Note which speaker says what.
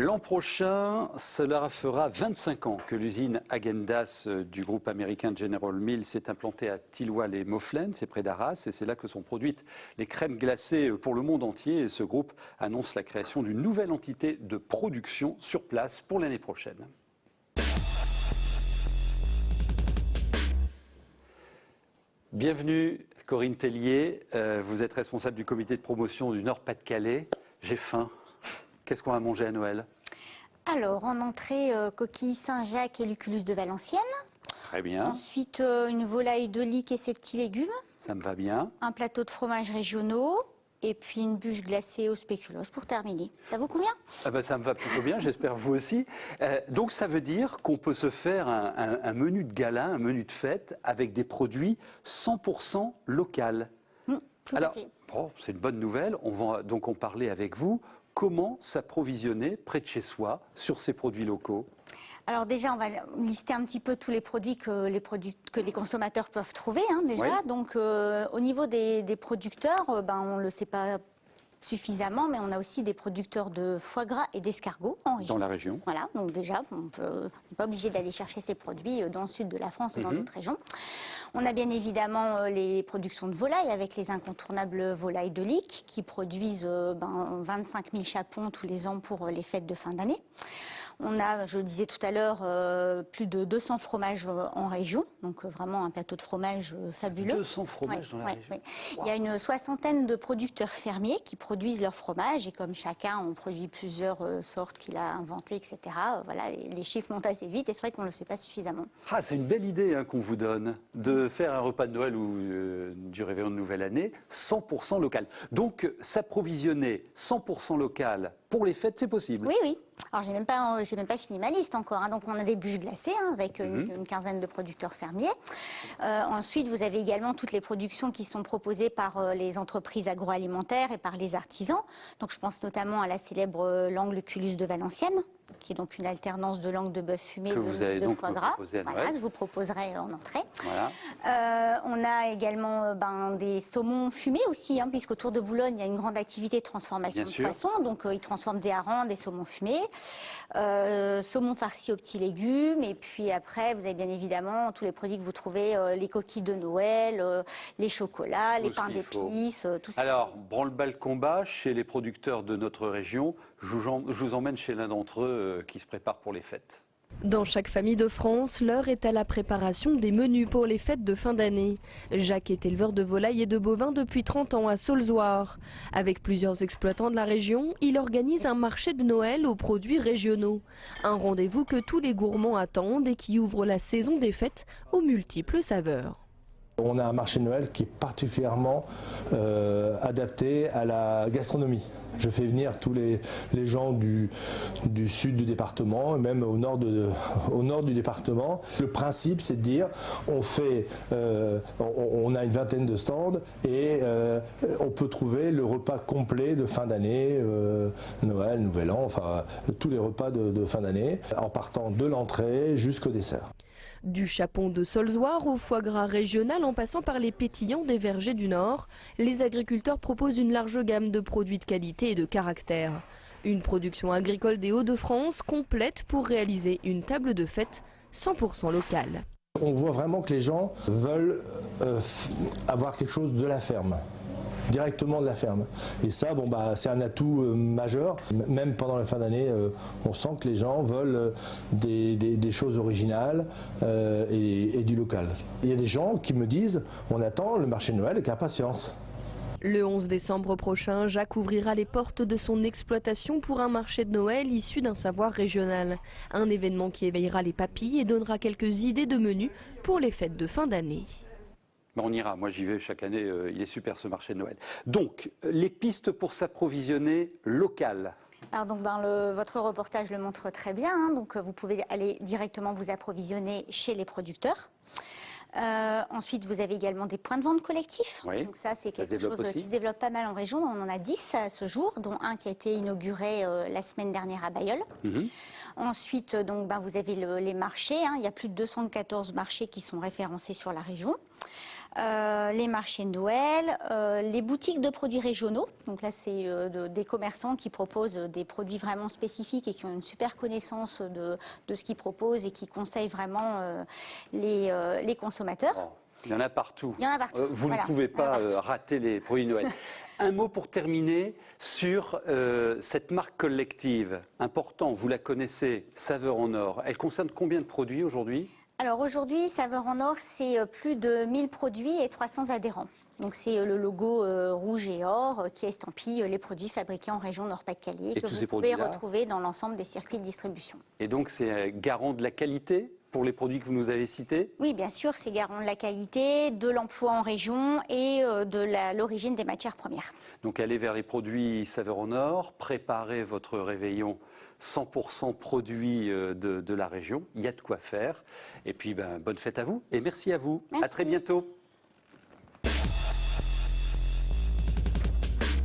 Speaker 1: L'an prochain, cela fera 25 ans que l'usine Häagen-Dazs du groupe américain General Mills s'est implantée à Thilloy-les-Mauffelaines, c'est près d'Arras, et c'est là que sont produites les crèmes glacées pour le monde entier. Et ce groupe annonce la création d'une nouvelle entité de production sur place pour l'année prochaine. Bienvenue Corinne Tellier, vous êtes responsable du comité de promotion du Nord-Pas-de-Calais. J'ai faim. Qu'est-ce qu'on va manger à Noël?
Speaker 2: Alors, en entrée, coquille Saint-Jacques et Lucullus de Valenciennes.
Speaker 1: Très bien.
Speaker 2: Ensuite, une volaille de Lique et ses petits légumes.
Speaker 1: Ça me va bien.
Speaker 2: Un plateau de fromages régionaux. Et puis une bûche glacée au spéculoos pour terminer. Ça vous convient?
Speaker 1: Ah ben ça me va plutôt bien, j'espère vous aussi. Donc ça veut dire qu'on peut se faire un menu de gala, un menu de fête avec des produits 100% locaux.
Speaker 2: Tout à fait.
Speaker 1: Bon, c'est une bonne nouvelle. On va donc en parler avec vous. Comment s'approvisionner près de chez soi sur ces produits locaux?
Speaker 2: Alors déjà, on va lister un petit peu tous les produits que les consommateurs peuvent trouver déjà.
Speaker 1: Oui.
Speaker 2: Donc au niveau des producteurs, on ne le sait pas suffisamment, mais on a aussi des producteurs de foie gras et d'escargots en région.
Speaker 1: Dans la région.
Speaker 2: Voilà, donc déjà, on n'est pas obligé d'aller chercher ces produits dans le sud de la France ou dans d'autres régions. On a bien évidemment les productions de volailles avec les incontournables volailles de Lique qui produisent 25 000 chapons tous les ans pour les fêtes de fin d'année. On a, je le disais tout à l'heure, plus de 200 fromages en région, donc vraiment un plateau de fromage fabuleux.
Speaker 1: 200 fromages dans la région.
Speaker 2: Ouais. Wow. Il y a une soixantaine de producteurs fermiers qui produisent leur fromage et comme chacun, on produit plusieurs sortes qu'il a inventées, etc. Voilà, les chiffres montent assez vite et c'est vrai qu'on ne le sait pas suffisamment.
Speaker 1: Ah, c'est une belle idée qu'on vous donne de faire un repas de Noël ou du réveillon de Nouvelle Année 100% local. Donc s'approvisionner 100% local pour les fêtes, c'est possible?
Speaker 2: Oui, oui. Alors, j'ai même pas fini ma liste encore. Donc, on a des bûches glacées avec une quinzaine de producteurs fermiers. Ensuite, vous avez également toutes les productions qui sont proposées par les entreprises agroalimentaires et par les artisans. Donc, je pense notamment à la célèbre langue Lucullus de Valenciennes, qui est donc une alternance de langue de bœuf fumé et de foie gras. Voilà, que je vous proposerai en entrée. Voilà. On a également des saumons fumés aussi, puisqu'autour de Boulogne, il y a une grande activité de transformation de poissons. Donc, ils transforment des harengs, des saumons fumés. Saumon farci aux petits légumes. Et puis après, vous avez bien évidemment tous les produits que vous trouvez, les coquilles de Noël, les chocolats, les pains d'épices, tout ça.
Speaker 1: Alors, branle-bas combat chez les producteurs de notre région. Je vous emmène chez l'un d'entre eux qui se prépare pour les fêtes.
Speaker 3: Dans chaque famille de France, l'heure est à la préparation des menus pour les fêtes de fin d'année. Jacques est éleveur de volailles et de bovins depuis 30 ans à Saulzoire. Avec plusieurs exploitants de la région, il organise un marché de Noël aux produits régionaux. Un rendez-vous que tous les gourmands attendent et qui ouvre la saison des fêtes aux multiples saveurs.
Speaker 4: On a un marché de Noël qui est particulièrement adapté à la gastronomie. Je fais venir tous les gens du sud du département et même au nord du département. Le principe, c'est de dire, on a une vingtaine de stands et on peut trouver le repas complet de fin d'année, Noël, Nouvel An, enfin tous les repas de fin d'année, en partant de l'entrée jusqu'au dessert.
Speaker 3: Du chapon de Saulzoire au foie gras régional en passant par les pétillants des vergers du Nord, les agriculteurs proposent une large gamme de produits de qualité et de caractère. Une production agricole des Hauts-de-France complète pour réaliser une table de fête 100% locale.
Speaker 4: On voit vraiment que les gens veulent avoir quelque chose de la ferme. Directement de la ferme. Et ça, c'est un atout majeur. Même pendant la fin d'année, on sent que les gens veulent des choses originales et du local. Il y a des gens qui me disent, on attend le marché de Noël avec impatience.
Speaker 3: Le 11 décembre prochain, Jacques ouvrira les portes de son exploitation pour un marché de Noël issu d'un savoir régional. Un événement qui éveillera les papilles et donnera quelques idées de menus pour les fêtes de fin d'année.
Speaker 1: On ira, moi j'y vais chaque année, il est super ce marché de Noël. Donc, les pistes pour s'approvisionner local.
Speaker 2: Alors donc, votre reportage le montre très bien, donc vous pouvez aller directement vous approvisionner chez les producteurs. Ensuite, vous avez également des points de vente collectifs.
Speaker 1: Oui,
Speaker 2: donc ça, c'est quelque chose qui se développe pas mal en région. On en a 10 à ce jour, dont un qui a été inauguré la semaine dernière à Bailleul. Ensuite, vous avez les marchés. Il y a plus de 214 marchés qui sont référencés sur la région. les marchés de Noël, les boutiques de produits régionaux. Donc là, c'est des commerçants qui proposent des produits vraiment spécifiques et qui ont une super connaissance de ce qu'ils proposent et qui conseillent vraiment les consommateurs.
Speaker 1: Oh, il y en a partout.
Speaker 2: Il y en a partout.
Speaker 1: Vous
Speaker 2: Voilà,
Speaker 1: ne pouvez
Speaker 2: il y en a
Speaker 1: pas
Speaker 2: partout.
Speaker 1: rater les produits de Noël. Un mot pour terminer sur cette marque collective. Important, vous la connaissez, Saveurs en Or. Elle concerne combien de produits aujourd'hui?
Speaker 2: Alors aujourd'hui, Saveurs en Or, c'est plus de 1000 produits et 300 adhérents. Donc c'est le logo rouge et or qui estampille les produits fabriqués en région Nord-Pas-de-Calais que
Speaker 1: tous ces
Speaker 2: vous pouvez
Speaker 1: produits-là
Speaker 2: retrouver dans l'ensemble des circuits de distribution.
Speaker 1: Et donc c'est garant de la qualité pour les produits que vous nous avez cités?
Speaker 2: Oui, bien sûr, c'est garant de la qualité, de l'emploi en région et de l'origine des matières premières.
Speaker 1: Donc allez vers les produits Saveurs en Or, préparez votre réveillon 100% produits de la région. Il y a de quoi faire. Et puis bonne fête à vous et merci à vous.
Speaker 2: Merci.
Speaker 1: À très bientôt.